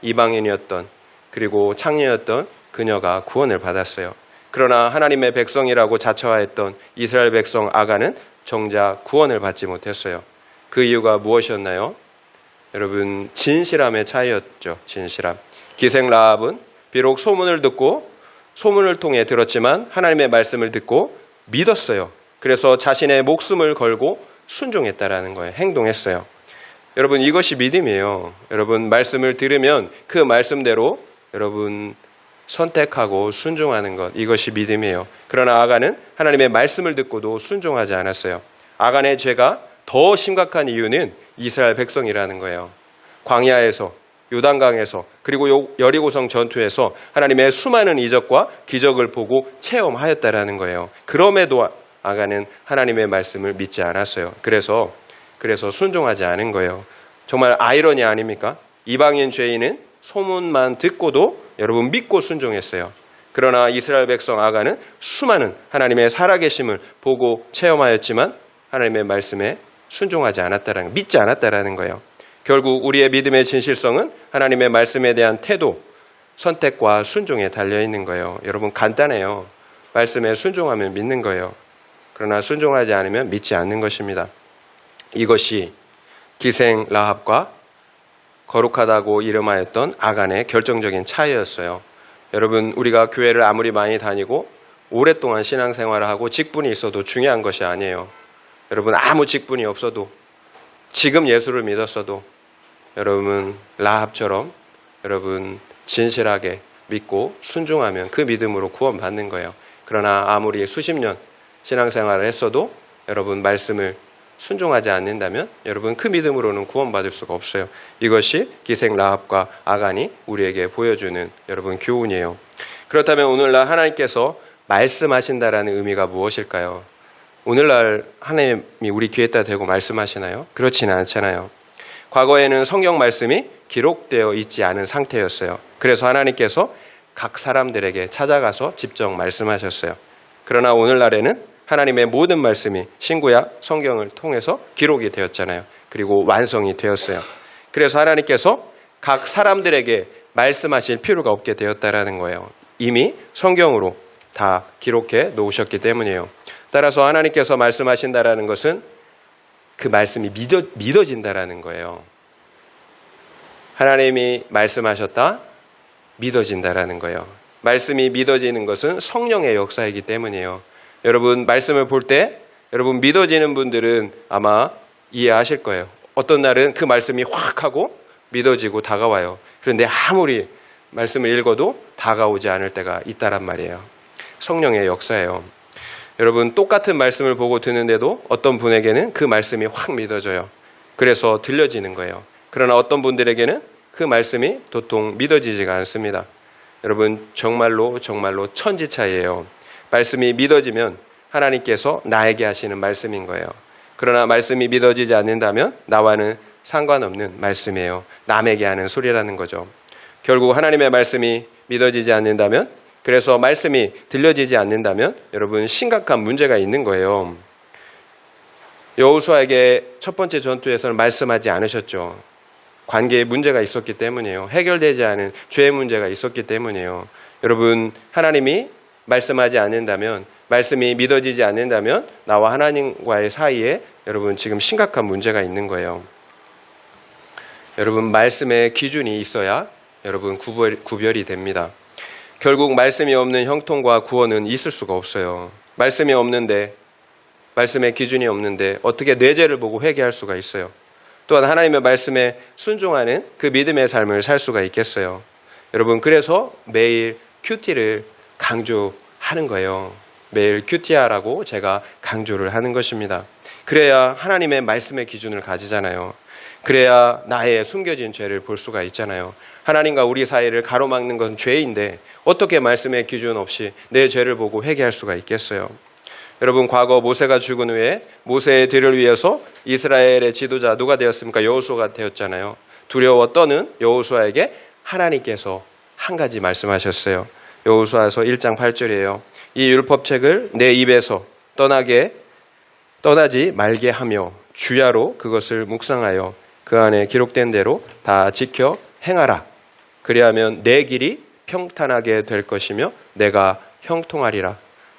이방인이었던, 그리고 창녀였던 그녀가 구원을 받았어요. 그러나 하나님의 백성이라고 자처하였던 이스라엘 백성 아간은 정작 구원을 받지 못했어요. 그 이유가 무엇이었나요? 여러분, 진실함의 차이였죠. 진실함. 기생 라합은 비록 소문을 통해 들었지만 하나님의 말씀을 듣고 믿었어요. 그래서 자신의 목숨을 걸고 순종했다라는 거예요. 행동했어요. 여러분, 이것이 믿음이에요. 여러분, 말씀을 들으면 그 말씀대로 여러분 선택하고 순종하는 것, 이것이 믿음이에요. 그러나 아간은 하나님의 말씀을 듣고도 순종하지 않았어요. 아간의 죄가 더 심각한 이유는 이스라엘 백성이라는 거예요. 광야에서, 요단강에서, 그리고 여리고성 전투에서 하나님의 수많은 이적과 기적을 보고 체험하였다라는 거예요. 그럼에도 아간은 하나님의 말씀을 믿지 않았어요. 그래서 순종하지 않은 거예요. 정말 아이러니 아닙니까? 이방인 죄인은 소문만 듣고도 여러분 믿고 순종했어요. 그러나 이스라엘 백성 아간은 수많은 하나님의 살아계심을 보고 체험하였지만 하나님의 말씀에 순종하지 않았다라는 거, 믿지 않았다라는 거예요. 결국 우리의 믿음의 진실성은 하나님의 말씀에 대한 태도, 선택과 순종에 달려있는 거예요. 여러분, 간단해요. 말씀에 순종하면 믿는 거예요. 그러나 순종하지 않으면 믿지 않는 것입니다. 이것이 기생 라합과 거룩하다고 이름하였던 아간의 결정적인 차이였어요. 여러분, 우리가 교회를 아무리 많이 다니고 오랫동안 신앙생활을 하고 직분이 있어도 중요한 것이 아니에요. 여러분, 아무 직분이 없어도, 지금 예수를 믿었어도 여러분 라합처럼 여러분 진실하게 믿고 순종하면 그 믿음으로 구원받는 거예요. 그러나 아무리 수십 년 신앙생활을 했어도 여러분 말씀을 순종하지 않는다면 여러분 그 믿음으로는 구원받을 수가 없어요. 이것이 기생 라합과 아간이 우리에게 보여주는 여러분 교훈이에요. 그렇다면 오늘날 하나님께서 말씀하신다라는 의미가 무엇일까요? 오늘날 하나님이 우리 귀에다 대고 말씀하시나요? 그렇지는 않잖아요. 과거에는 성경 말씀이 기록되어 있지 않은 상태였어요. 그래서 하나님께서 각 사람들에게 찾아가서 직접 말씀하셨어요. 그러나 오늘날에는 하나님의 모든 말씀이 신구약 성경을 통해서 기록이 되었잖아요. 그리고 완성이 되었어요. 그래서 하나님께서 각 사람들에게 말씀하실 필요가 없게 되었다라는 거예요. 이미 성경으로 다 기록해 놓으셨기 때문이에요. 따라서 하나님께서 말씀하신다라는 것은 그 말씀이 믿어진다라는 거예요. 하나님이 말씀하셨다, 믿어진다라는 거예요. 말씀이 믿어지는 것은 성령의 역사이기 때문이에요. 여러분, 말씀을 볼 때 여러분 믿어지는 분들은 아마 이해하실 거예요. 어떤 날은 그 말씀이 확 하고 믿어지고 다가와요. 그런데 아무리 말씀을 읽어도 다가오지 않을 때가 있다란 말이에요. 성령의 역사예요. 여러분, 똑같은 말씀을 보고 듣는데도 어떤 분에게는 그 말씀이 확 믿어져요. 그래서 들려지는 거예요. 그러나 어떤 분들에게는 그 말씀이 도통 믿어지지가 않습니다. 여러분, 정말로 천지 차이예요. 말씀이 믿어지면 하나님께서 나에게 하시는 말씀인 거예요. 그러나 말씀이 믿어지지 않는다면 나와는 상관없는 말씀이에요. 남에게 하는 소리라는 거죠. 결국 하나님의 말씀이 믿어지지 않는다면, 그래서 말씀이 들려지지 않는다면 여러분 심각한 문제가 있는 거예요. 여호수아에게 첫 번째 전투에서는 말씀하지 않으셨죠. 관계에 문제가 있었기 때문이에요. 해결되지 않은 죄의 문제가 있었기 때문이에요. 여러분, 하나님이 말씀하지 않는다면, 말씀이 믿어지지 않는다면 나와 하나님과의 사이에 여러분 지금 심각한 문제가 있는 거예요. 여러분, 말씀의 기준이 있어야 여러분 구별이 됩니다. 결국 말씀이 없는 형통과 구원은 있을 수가 없어요. 말씀이 없는데, 말씀의 기준이 없는데 어떻게 내 죄를 보고 회개할 수가 있어요? 또한 하나님의 말씀에 순종하는 그 믿음의 삶을 살 수가 있겠어요? 여러분, 그래서 매일 큐티를 강조하는 거예요. 매일 큐티하라고 제가 강조를 하는 것입니다. 그래야 하나님의 말씀의 기준을 가지잖아요. 그래야 나의 숨겨진 죄를 볼 수가 있잖아요. 하나님과 우리 사이를 가로막는 건 죄인데 어떻게 말씀의 기준 없이 내 죄를 보고 회개할 수가 있겠어요? 여러분, 과거 모세가 죽은 후에 모세의 뒤를 위해서 이스라엘의 지도자 누가 되었습니까? 여호수아가 되었잖아요. 두려워 떠는 여호수아에게 하나님께서 한 가지 말씀하셨어요. 여호수아서 1장 8절이에요. 이 율법책을 내 입에서 떠나지 말게 하며 주야로 그것을 묵상하여 그 안에 기록된 대로 다 지켜 행하라. 그리하면 내 길이 평탄하게 될 것이며 내가 형통하리라.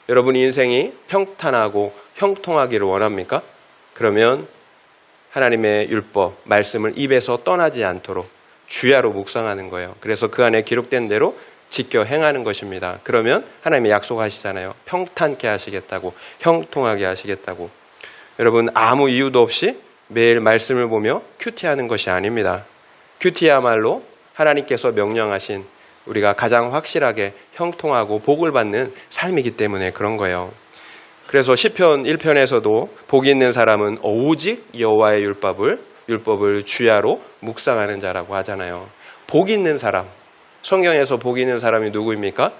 여러분 인생이 평탄하고 형통하기를 원합니까? 그러면 하나님의 율법, 말씀을 입에서 떠나지 않도록 주야로 묵상하는 거예요. 그래서 그 안에 기록된 대로 지켜 행하는 것입니다. 그러면 하나님이 약속하시잖아요. 평탄케 하시겠다고, 형통하게 하시겠다고. 여러분, 아무 이유도 없이 매일 말씀을 보며 큐티하는 것이 아닙니다. 큐티야말로 하나님께서 명령하신 우리가 가장 확실하게 형통하고 복을 받는 삶이기 때문에 그런 거예요. 그래서 시편 1편에서도 복이 있는 사람은 오직 여호와의 율법을 주야로 묵상하는 자라고 하잖아요. 복이 있는 사람, 성경에서 복이 있는 사람이 누구입니까?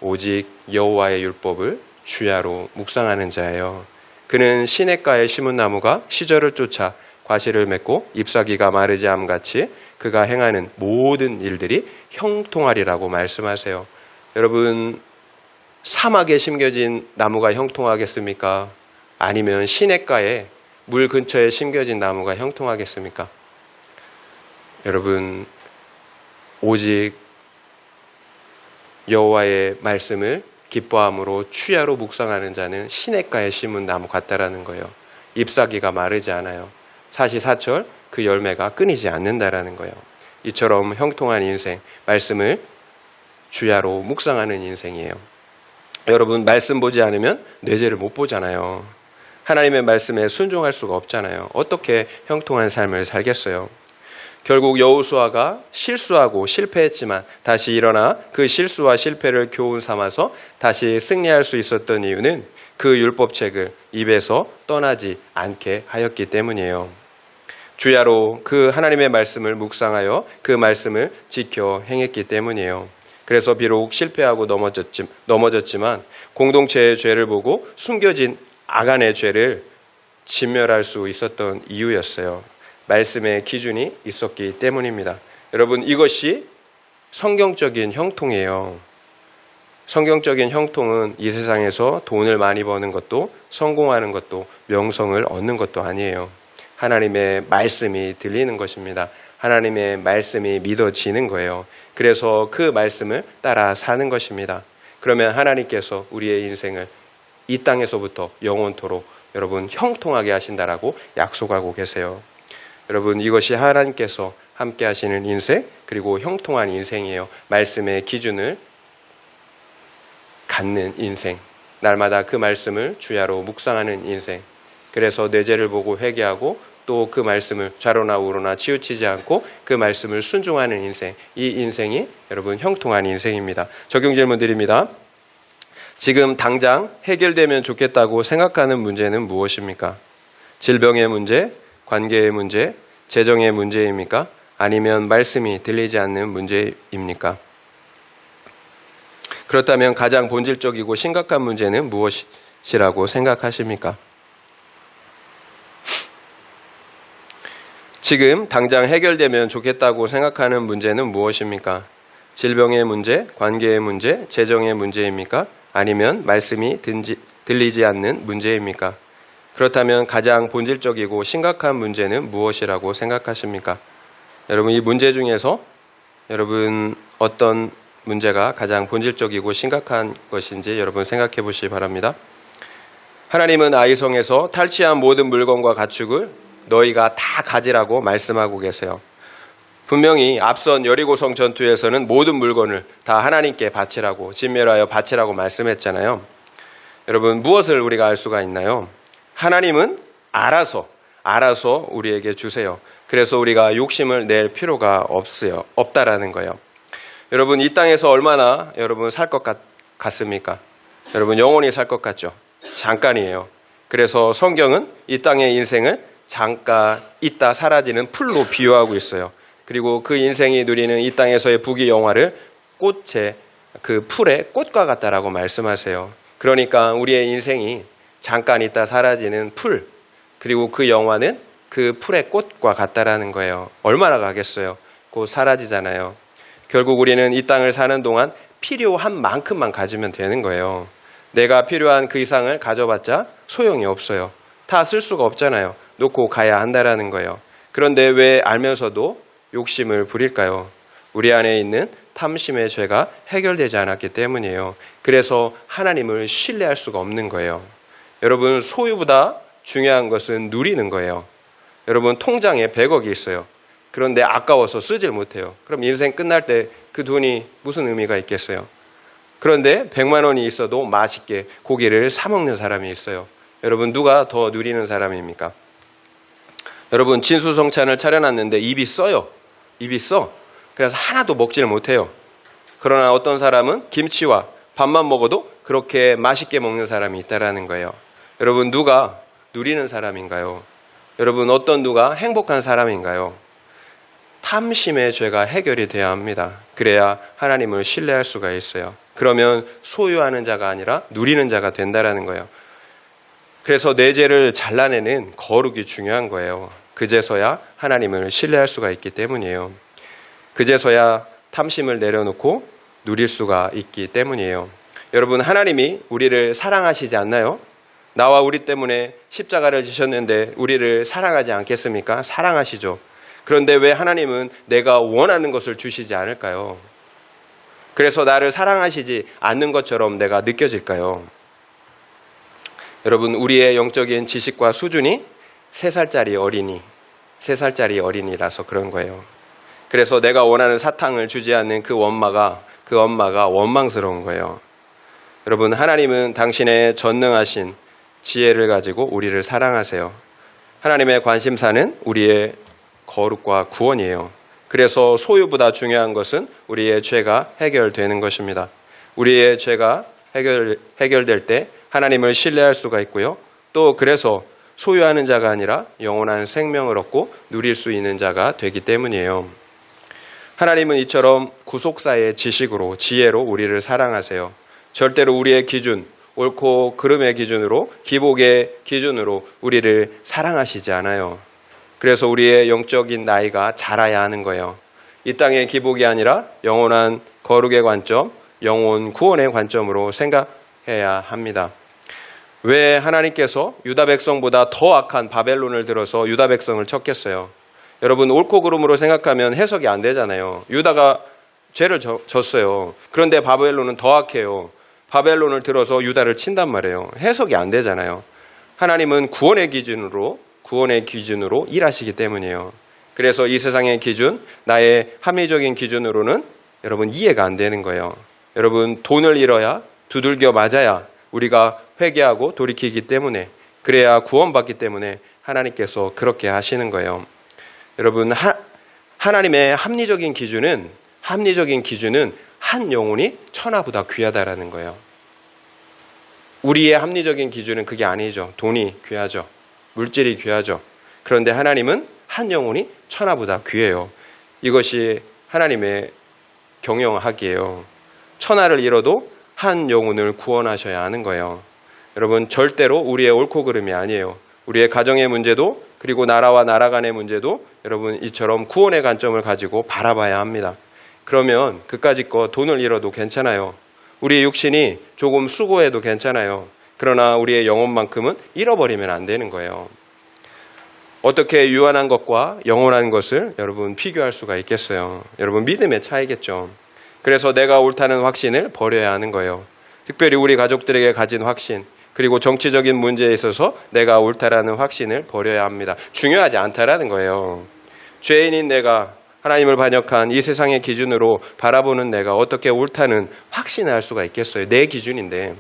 오직 여호와의 율법을 주야로 묵상하는 자예요. 그는 시냇가에 심은 나무가 시절을 쫓아 과실을 맺고 잎사귀가 마르지 않음같이 그가 행하는 모든 일들이 형통하리라고 말씀하세요. 여러분, 사막에 심겨진 나무가 형통하겠습니까? 아니면 시냇가에 물 근처에 심겨진 나무가 형통하겠습니까? 여러분, 오직 여호와의 말씀을 기뻐함으로 추야로 묵상하는 자는 시냇가에 심은 나무 같다라는 거예요. 잎사귀가 마르지 않아요. 사시사철 그 열매가 끊이지 않는다라는 거예요. 이처럼 형통한 인생, 말씀을 주야로 묵상하는 인생이에요. 여러분, 말씀 보지 않으면 내 죄를 못 보잖아요. 하나님의 말씀에 순종할 수가 없잖아요. 어떻게 형통한 삶을 살겠어요? 결국 여호수아가 실수하고 실패했지만 다시 일어나 그 실수와 실패를 교훈 삼아서 다시 승리할 수 있었던 이유는 그 율법책을 입에서 떠나지 않게 하였기 때문이에요. 주야로 그 하나님의 말씀을 묵상하여 그 말씀을 지켜 행했기 때문이에요. 그래서 비록 실패하고 넘어졌지만 공동체의 죄를 보고 숨겨진 아간의 죄를 진멸할 수 있었던 이유였어요. 말씀의 기준이 있었기 때문입니다. 여러분, 이것이 성경적인 형통이에요. 성경적인 형통은 이 세상에서 돈을 많이 버는 것도 성공하는 것도 명성을 얻는 것도 아니에요. 하나님의 말씀이 들리는 것입니다. 하나님의 말씀이 믿어지는 거예요. 그래서 그 말씀을 따라 사는 것입니다. 그러면 하나님께서 우리의 인생을 이 땅에서부터 영원토록 여러분 형통하게 하신다라고 약속하고 계세요. 여러분, 이것이 하나님께서 함께 하시는 인생, 그리고 형통한 인생이에요. 말씀의 기준을 갖는 인생, 날마다 그 말씀을 주야로 묵상하는 인생. 그래서 내 죄를 보고 회개하고 또 그 말씀을 좌로나 우로나 치우치지 않고 그 말씀을 순종하는 인생. 이 인생이 여러분 형통한 인생입니다. 적용 질문 드립니다. 지금 당장 해결되면 좋겠다고 생각하는 문제는 무엇입니까? 질병의 문제, 관계의 문제, 재정의 문제입니까? 아니면 말씀이 들리지 않는 문제입니까? 그렇다면 가장 본질적이고 심각한 문제는 무엇이라고 생각하십니까? 지금 당장 해결되면 좋겠다고 생각하는 문제는 무엇입니까? 질병의 문제, 관계의 문제, 재정의 문제입니까? 아니면 말씀이 들리지 않는 문제입니까? 그렇다면 가장 본질적이고 심각한 문제는 무엇이라고 생각하십니까? 여러분, 이 문제 중에서 여러분 어떤 문제가 가장 본질적이고 심각한 것인지 여러분 생각해 보시기 바랍니다. 하나님은 아이성에서 탈취한 모든 물건과 가축을 너희가 다 가지라고 말씀하고 계세요. 분명히 앞선 여리고성 전투에서는 모든 물건을 다 하나님께 바치라고, 진멸하여 바치라고 말씀했잖아요. 여러분, 무엇을 우리가 알 수가 있나요? 하나님은 알아서 우리에게 주세요. 그래서 우리가 욕심을 낼 필요가 없다라는 거예요. 여러분, 이 땅에서 얼마나 여러분 살 것 같습니까? 여러분, 영원히 살 것 같죠? 잠깐이에요. 그래서 성경은 이 땅의 인생을 잠깐 있다 사라지는 풀로 비유하고 있어요. 그리고 그 인생이 누리는 이 땅에서의 부귀 영화를 꽃의 그 풀의 꽃과 같다라고 말씀하세요. 그러니까 우리의 인생이 잠깐 있다 사라지는 풀, 그리고 그 영화는 그 풀의 꽃과 같다라는 거예요. 얼마나 가겠어요? 곧 사라지잖아요. 결국 우리는 이 땅을 사는 동안 필요한 만큼만 가지면 되는 거예요. 내가 필요한 그 이상을 가져봤자 소용이 없어요. 다 쓸 수가 없잖아요. 놓고 가야 한다라는 거예요. 그런데 왜 알면서도 욕심을 부릴까요? 우리 안에 있는 탐심의 죄가 해결되지 않았기 때문이에요. 그래서 하나님을 신뢰할 수가 없는 거예요. 여러분, 소유보다 중요한 것은 누리는 거예요. 여러분, 통장에 100억이 있어요. 그런데 아까워서 쓰질 못해요. 그럼 인생 끝날 때 그 돈이 무슨 의미가 있겠어요? 그런데 100만 원이 있어도 맛있게 고기를 사 먹는 사람이 있어요. 여러분, 누가 더 누리는 사람입니까? 여러분, 진수성찬을 차려놨는데 입이 써요. 입이 써. 그래서 하나도 먹지를 못해요. 그러나 어떤 사람은 김치와 밥만 먹어도 그렇게 맛있게 먹는 사람이 있다라는 거예요. 여러분, 누가 누리는 사람인가요? 여러분, 어떤 누가 행복한 사람인가요? 탐심의 죄가 해결이 돼야 합니다. 그래야 하나님을 신뢰할 수가 있어요. 그러면 소유하는 자가 아니라 누리는 자가 된다라는 거예요. 그래서 내 죄를 잘라내는 거룩이 중요한 거예요. 그제서야 하나님을 신뢰할 수가 있기 때문이에요. 그제서야 탐심을 내려놓고 누릴 수가 있기 때문이에요. 여러분, 하나님이 우리를 사랑하시지 않나요? 나와 우리 때문에 십자가를 지셨는데 우리를 사랑하지 않겠습니까? 사랑하시죠. 그런데 왜 하나님은 내가 원하는 것을 주시지 않을까요? 그래서 나를 사랑하시지 않는 것처럼 내가 느껴질까요? 여러분, 우리의 영적인 지식과 수준이 3살짜리 어린이라서 그런 거예요. 그래서 내가 원하는 사탕을 주지 않는 그 엄마가 원망스러운 거예요. 여러분, 하나님은 당신의 전능하신 지혜를 가지고 우리를 사랑하세요. 하나님의 관심사는 우리의 거룩과 구원이에요. 그래서 소유보다 중요한 것은 우리의 죄가 해결되는 것입니다. 우리의 죄가 해결될 때 하나님을 신뢰할 수가 있고요. 또 그래서 소유하는 자가 아니라 영원한 생명을 얻고 누릴 수 있는 자가 되기 때문이에요. 하나님은 이처럼 구속사의 지식으로, 지혜로 우리를 사랑하세요. 절대로 우리의 기준, 옳고 그름의 기준으로, 기복의 기준으로 우리를 사랑하시지 않아요. 그래서 우리의 영적인 나이가 자라야 하는 거예요. 이 땅의 기복이 아니라 영원한 거룩의 관점, 영혼 구원의 관점으로 생각해야 합니다. 왜 하나님께서 유다 백성보다 더 악한 바벨론을 들어서 유다 백성을 쳤겠어요? 여러분, 옳고 그름으로 생각하면 해석이 안 되잖아요. 유다가 죄를 졌어요. 그런데 바벨론은 더 악해요. 바벨론을 들어서 유다를 친단 말이에요. 해석이 안 되잖아요. 하나님은 구원의 기준으로 일하시기 때문이에요. 그래서 이 세상의 기준, 나의 합리적인 기준으로는 여러분 이해가 안 되는 거예요. 여러분, 돈을 잃어야 두들겨 맞아야 우리가 회개하고 돌이키기 때문에, 그래야 구원받기 때문에 하나님께서 그렇게 하시는 거예요. 여러분, 하나님의 합리적인 기준은 한 영혼이 천하보다 귀하다라는 거예요. 우리의 합리적인 기준은 그게 아니죠. 돈이 귀하죠. 물질이 귀하죠. 그런데 하나님은 한 영혼이 천하보다 귀해요. 이것이 하나님의 경영학이에요. 천하를 잃어도 한 영혼을 구원하셔야 하는 거예요. 여러분, 절대로 우리의 옳고 그름이 아니에요. 우리의 가정의 문제도, 그리고 나라와 나라 간의 문제도 여러분 이처럼 구원의 관점을 가지고 바라봐야 합니다. 그러면 그까짓 거 돈을 잃어도 괜찮아요. 우리의 육신이 조금 수고해도 괜찮아요. 그러나 우리의 영혼만큼은 잃어버리면 안 되는 거예요. 어떻게 유한한 것과 영원한 것을 여러분 비교할 수가 있겠어요? 여러분 믿음의 차이겠죠. 그래서 내가 옳다는 확신을 버려야 하는 거예요. 특별히 우리 가족들에게 가진 확신, 그리고 정치적인 문제에 있어서 내가 옳다라는 확신을 버려야 합니다. 중요하지 않다라는 거예요. 죄인인 내가 하나님을 반역한 이 세상의 기준으로 바라보는 내가 어떻게 옳다는 확신을 할 수가 있겠어요? 내 기준인데.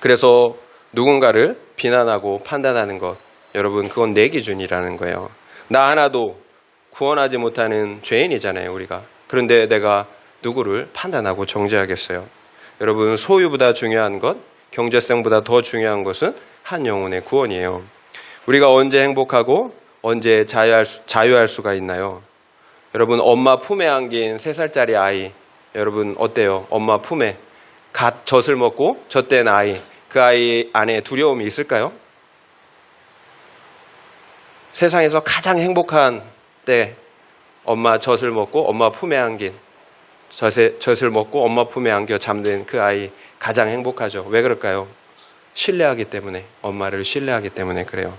그래서 누군가를 비난하고 판단하는 것, 여러분 그건 내 기준이라는 거예요. 나 하나도 구원하지 못하는 죄인이잖아요, 우리가. 그런데 내가 누구를 판단하고 정죄하겠어요? 여러분, 소유보다 중요한 것, 경제성보다 더 중요한 것은 한 영혼의 구원이에요. 우리가 언제 행복하고 언제 자유할 수가 있나요? 여러분, 엄마 품에 안긴 3살짜리 아이, 여러분 어때요? 엄마 품에 갓 젖을 먹고 젖된 아이, 그 아이 안에 두려움이 있을까요? 세상에서 가장 행복한 때 엄마 젖을 먹고 엄마 품에 안긴 젖을 먹고 엄마 품에 안겨 잠든 그 아이 가장 행복하죠. 왜 그럴까요? 신뢰하기 때문에, 엄마를 신뢰하기 때문에 그래요.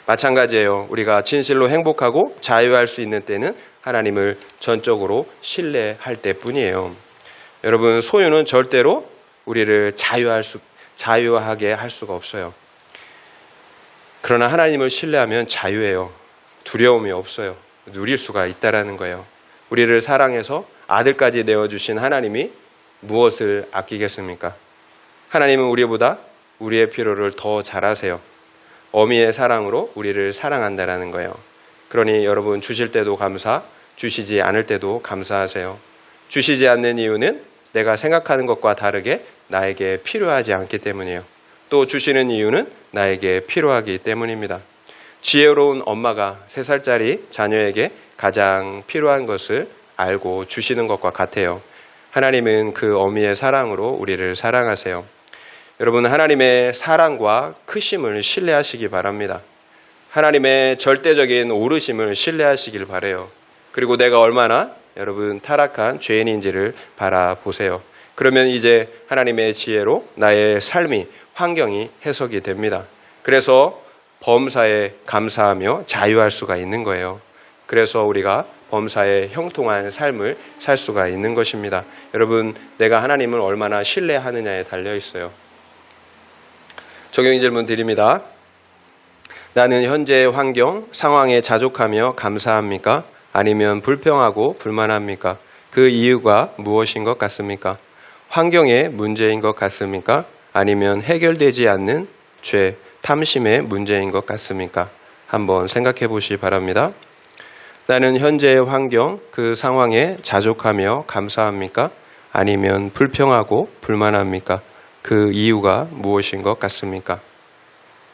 마찬가지예요. 우리가 진실로 행복하고 자유할 수 있는 때는 하나님을 전적으로 신뢰할 때뿐이에요. 여러분, 소유는 절대로 우리를 자유하게 할 수가 없어요. 그러나 하나님을 신뢰하면 자유해요. 두려움이 없어요. 누릴 수가 있다라는 거예요. 우리를 사랑해서 아들까지 내어주신 하나님이 무엇을 아끼겠습니까? 하나님은 우리보다 우리의 필요를 더 잘 아세요. 어미의 사랑으로 우리를 사랑한다라는 거예요. 그러니 여러분, 주실 때도 감사, 주시지 않을 때도 감사하세요. 주시지 않는 이유는 내가 생각하는 것과 다르게 나에게 필요하지 않기 때문이에요. 또 주시는 이유는 나에게 필요하기 때문입니다. 지혜로운 엄마가 3살짜리 자녀에게 가장 필요한 것을 알고 주시는 것과 같아요. 하나님은 그 어미의 사랑으로 우리를 사랑하세요. 여러분, 하나님의 사랑과 크심을 신뢰하시기 바랍니다. 하나님의 절대적인 오르심을 신뢰하시길 바라요. 그리고 내가 얼마나 여러분 타락한 죄인인지를 바라보세요. 그러면 이제 하나님의 지혜로 나의 삶이, 환경이 해석이 됩니다. 그래서 범사에 감사하며 자유할 수가 있는 거예요. 그래서 우리가 범사에 형통한 삶을 살 수가 있는 것입니다. 여러분, 내가 하나님을 얼마나 신뢰하느냐에 달려 있어요. 적용 질문 드립니다. 나는 현재의 환경, 상황에 자족하며 감사합니까? 아니면 불평하고 불만합니까? 그 이유가 무엇인 것 같습니까? 환경의 문제인 것 같습니까? 아니면 해결되지 않는 죄, 탐심의 문제인 것 같습니까? 한번 생각해 보시기 바랍니다. 나는 현재의 환경, 그 상황에 자족하며 감사합니까? 아니면 불평하고 불만합니까? 그 이유가 무엇인 것 같습니까?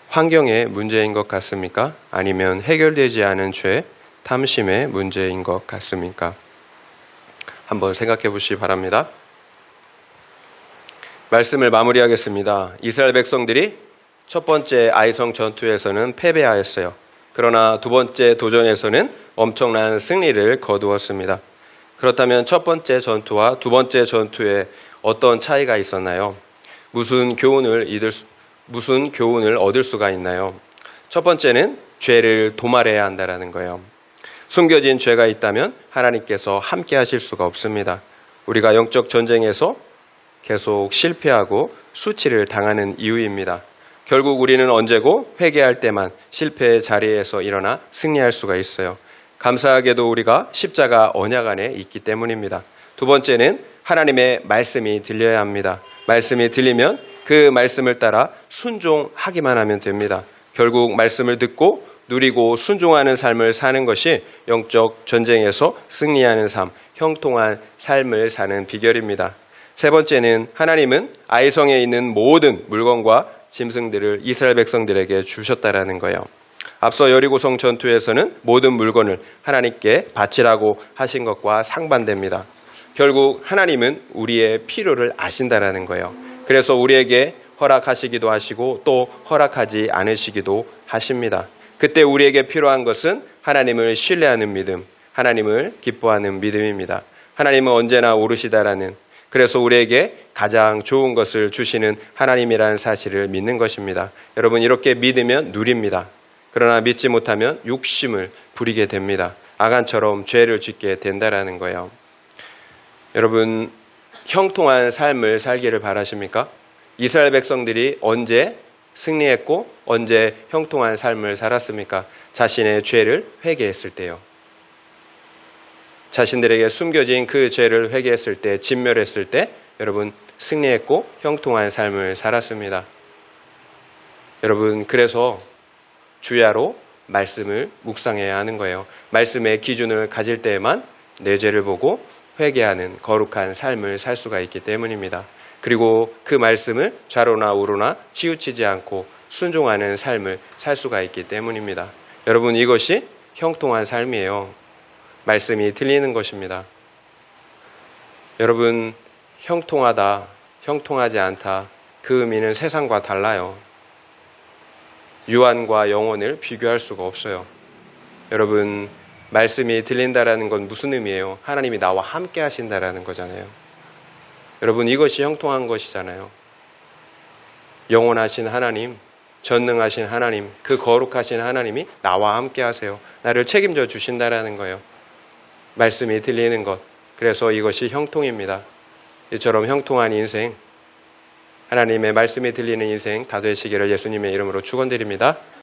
환경의 문제인 것 같습니까? 아니면 해결되지 않은 죄, 탐심의 문제인 것 같습니까? 한번 생각해 보시기 바랍니다. 말씀을 마무리하겠습니다. 이스라엘 백성들이 첫 번째 아이성 전투에서는 패배하였어요. 그러나 두 번째 도전에서는 엄청난 승리를 거두었습니다. 그렇다면 첫 번째 전투와 두 번째 전투에 어떤 차이가 있었나요? 무슨 교훈을 얻을 수가 있나요? 첫 번째는 죄를 도말해야 한다는 거예요. 숨겨진 죄가 있다면 하나님께서 함께 하실 수가 없습니다. 우리가 영적 전쟁에서 계속 실패하고 수치를 당하는 이유입니다. 결국 우리는 언제고 회개할 때만 실패의 자리에서 일어나 승리할 수가 있어요. 감사하게도 우리가 십자가 언약 안에 있기 때문입니다. 두 번째는 하나님의 말씀이 들려야 합니다. 말씀이 들리면 그 말씀을 따라 순종하기만 하면 됩니다. 결국 말씀을 듣고 누리고 순종하는 삶을 사는 것이 영적 전쟁에서 승리하는 삶, 형통한 삶을 사는 비결입니다. 세 번째는 하나님은 아이성에 있는 모든 물건과 짐승들을 이스라엘 백성들에게 주셨다라는 거예요. 앞서 여리고성 전투에서는 모든 물건을 하나님께 바치라고 하신 것과 상반됩니다. 결국 하나님은 우리의 필요를 아신다라는 거예요. 그래서 우리에게 허락하시기도 하시고 또 허락하지 않으시기도 하십니다. 그때 우리에게 필요한 것은 하나님을 신뢰하는 믿음, 하나님을 기뻐하는 믿음입니다. 하나님은 언제나 오르시다라는, 그래서 우리에게 가장 좋은 것을 주시는 하나님이라는 사실을 믿는 것입니다. 여러분, 이렇게 믿으면 누립니다. 그러나 믿지 못하면 욕심을 부리게 됩니다. 아간처럼 죄를 짓게 된다라는 거예요. 여러분, 형통한 삶을 살기를 바라십니까? 이스라엘 백성들이 언제 승리했고 언제 형통한 삶을 살았습니까? 자신의 죄를 회개했을 때요. 자신들에게 숨겨진 그 죄를 회개했을 때, 진멸했을 때 여러분 승리했고 형통한 삶을 살았습니다. 여러분, 그래서 주야로 말씀을 묵상해야 하는 거예요. 말씀의 기준을 가질 때에만 내 죄를 보고 회개하는 거룩한 삶을 살 수가 있기 때문입니다. 그리고 그 말씀을 좌로나 우로나 치우치지 않고 순종하는 삶을 살 수가 있기 때문입니다. 여러분, 이것이 형통한 삶이에요. 말씀이 들리는 것입니다. 여러분, 형통하다, 형통하지 않다, 그 의미는 세상과 달라요. 유한과 영혼을 비교할 수가 없어요. 여러분, 말씀이 들린다라는 건 무슨 의미예요? 하나님이 나와 함께 하신다라는 거잖아요. 여러분, 이것이 형통한 것이잖아요. 영원하신 하나님, 전능하신 하나님, 그 거룩하신 하나님이 나와 함께 하세요. 나를 책임져 주신다라는 거예요. 말씀이 들리는 것. 그래서 이것이 형통입니다. 이처럼 형통한 인생, 하나님의 말씀이 들리는 인생 다 되시기를 예수님의 이름으로 축원드립니다.